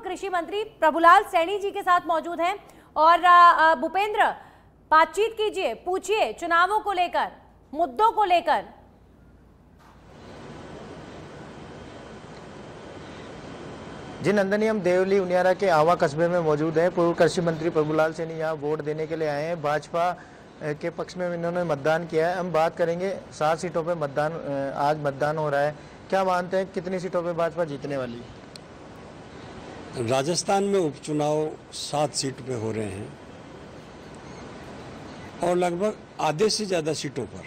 कृषि मंत्री प्रभुलाल सैनी जी के साथ मौजूद हैं। और भूपेंद्र, बातचीत कीजिए, पूछिए चुनावों को लेकर, मुद्दों को लेकर। जी नंदनी, हम देवली उनियारा के आवा कस्बे में मौजूद हैं। पूर्व कृषि मंत्री प्रभुलाल सैनी यहाँ वोट देने के लिए आए हैं। भाजपा के पक्ष में इन्होंने मतदान किया है। हम बात करेंगे 7 सीटों पे मतदान, आज मतदान हो रहा है। क्या मानते हैं कितनी सीटों पे भाजपा जीतने वाली है? राजस्थान में उपचुनाव 7 सीट पे हो रहे हैं और लगभग आधे से ज़्यादा सीटों पर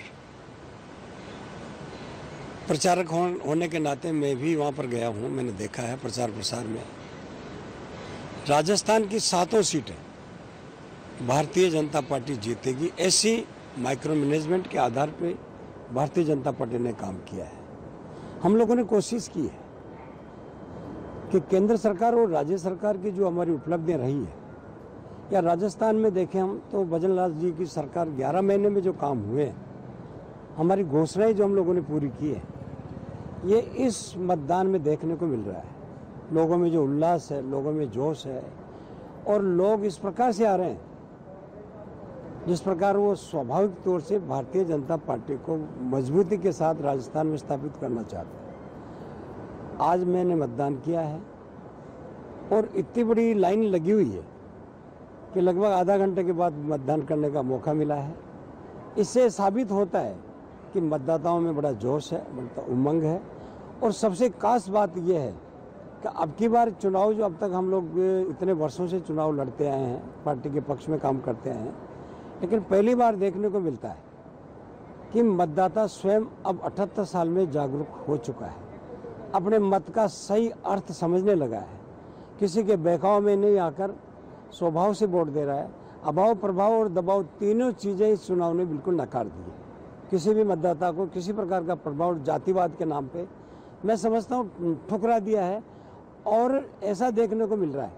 प्रचारक होने के नाते मैं भी वहाँ पर गया हूँ। मैंने देखा है प्रचार प्रसार में राजस्थान की 7 सीटें भारतीय जनता पार्टी जीतेगी। ऐसी माइक्रो मैनेजमेंट के आधार पे भारतीय जनता पार्टी ने काम किया है। हम लोगों ने कोशिश की है कि केंद्र सरकार और राज्य सरकार की जो हमारी उपलब्धियां रही है, या राजस्थान में देखें हम तो भजनलाल जी की सरकार 11 महीने में जो काम हुए हैं, हमारी घोषणाएं जो हम लोगों ने पूरी की है, ये इस मतदान में देखने को मिल रहा है। लोगों में जो उल्लास है, लोगों में जोश है, और लोग इस प्रकार से आ रहे हैं जिस प्रकार वो स्वाभाविक तौर से भारतीय जनता पार्टी को मजबूती के साथ राजस्थान में स्थापित करना चाहते हैं। आज मैंने मतदान किया है और इतनी बड़ी लाइन लगी हुई है कि लगभग आधा घंटे के बाद मतदान करने का मौका मिला है। इससे साबित होता है कि मतदाताओं में बड़ा जोश है, बड़ा उमंग है। और सबसे खास बात यह है कि अब की बार चुनाव, जो अब तक हम लोग इतने वर्षों से चुनाव लड़ते आए हैं, पार्टी के पक्ष में काम करते आए हैं, लेकिन पहली बार देखने को मिलता है कि मतदाता स्वयं अब 78 साल में जागरूक हो चुका है, अपने मत का सही अर्थ समझने लगा है, किसी के बहकाव में नहीं आकर स्वभाव से वोट दे रहा है। अभाव, प्रभाव और दबाव तीनों चीज़ें इस चुनाव ने बिल्कुल नकार दी है। किसी भी मतदाता को किसी प्रकार का प्रभाव जातिवाद के नाम पे मैं समझता हूँ ठुकरा दिया है। और ऐसा देखने को मिल रहा है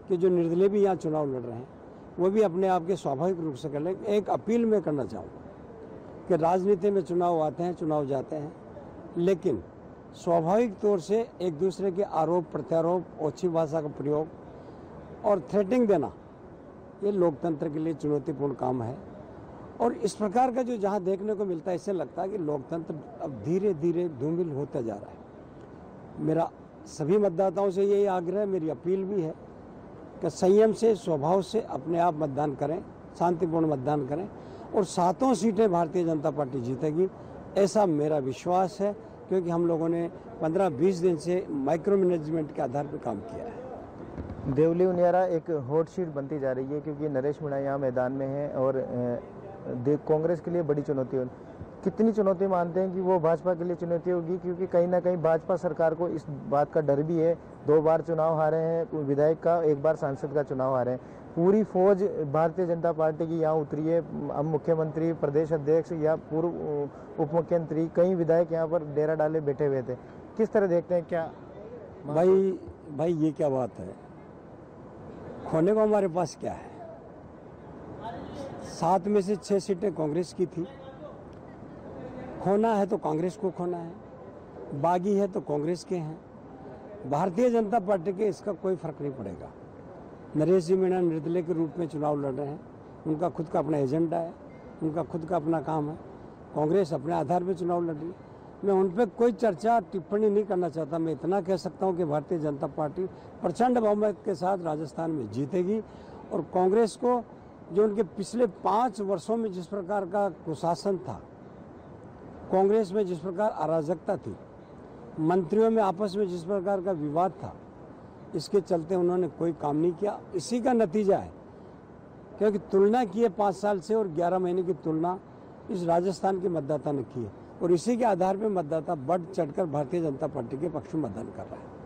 कि जो निर्दलीय भी यहाँ चुनाव लड़ रहे हैं वो भी अपने आप के स्वाभाविक रूप से कर ले। एक अपील मैं करना चाहूँगा कि राजनीति में चुनाव आते हैं, चुनाव जाते हैं, लेकिन स्वाभाविक तौर से एक दूसरे के आरोप प्रत्यारोप, ओछी भाषा का प्रयोग और थ्रेटिंग देना, ये लोकतंत्र के लिए चुनौतीपूर्ण काम है। और इस प्रकार का जो जहाँ देखने को मिलता है, इससे लगता है कि लोकतंत्र अब धीरे धीरे धूमिल होता जा रहा है। मेरा सभी मतदाताओं से यही आग्रह है, मेरी अपील भी है कि संयम से, स्वभाव से अपने आप मतदान करें, शांतिपूर्ण मतदान करें और 7 सीटें भारतीय जनता पार्टी जीतेगी, ऐसा मेरा विश्वास है। क्योंकि हम लोगों ने 15-20 दिन से माइक्रो मैनेजमेंट के आधार पर काम किया है। देवली उनियारा एक हॉट सीट बनती जा रही है क्योंकि नरेश मीणा यहाँ मैदान में है और कांग्रेस के लिए बड़ी चुनौती होगी। कितनी चुनौती मानते हैं कि वो भाजपा के लिए चुनौती होगी? क्योंकि कहीं ना कहीं भाजपा सरकार को इस बात का डर भी है, 2 बार चुनाव हारे हैं विधायक का, 1 बार सांसद का चुनाव हारे हैं। पूरी फौज भारतीय जनता पार्टी की यहाँ उतरी है। अब मुख्यमंत्री, प्रदेश अध्यक्ष या पूर्व उप मुख्यमंत्री, कई विधायक यहाँ पर डेरा डाले बैठे हुए थे। किस तरह देखते हैं? क्या भाई ये क्या बात है? खोने को हमारे पास क्या है? 7 में से 6 सीटें कांग्रेस की थी। खोना है तो कांग्रेस को खोना है, बागी है तो कांग्रेस के हैं। भारतीय जनता पार्टी के इसका कोई फर्क नहीं पड़ेगा। नरेश जी मीणा निर्दलीय के रूप में चुनाव लड़ रहे हैं, उनका खुद का अपना एजेंडा है, उनका खुद का अपना काम है। कांग्रेस अपने आधार पर चुनाव लड़ रही है। मैं उन पर कोई चर्चा टिप्पणी नहीं करना चाहता। मैं इतना कह सकता हूं कि भारतीय जनता पार्टी प्रचंड बहुमत के साथ राजस्थान में जीतेगी। और कांग्रेस को जो उनके पिछले 5 वर्षों में जिस प्रकार का कुशासन था, कांग्रेस में जिस प्रकार अराजकता थी, मंत्रियों में आपस में जिस प्रकार का विवाद था, इसके चलते उन्होंने कोई काम नहीं किया। इसी का नतीजा है, क्योंकि तुलना की है 5 साल से और 11 महीने की तुलना इस राजस्थान के मतदाता ने की है और इसी के आधार पर मतदाता बढ़ चढ़कर भारतीय जनता पार्टी के पक्ष में मतदान कर रहा है।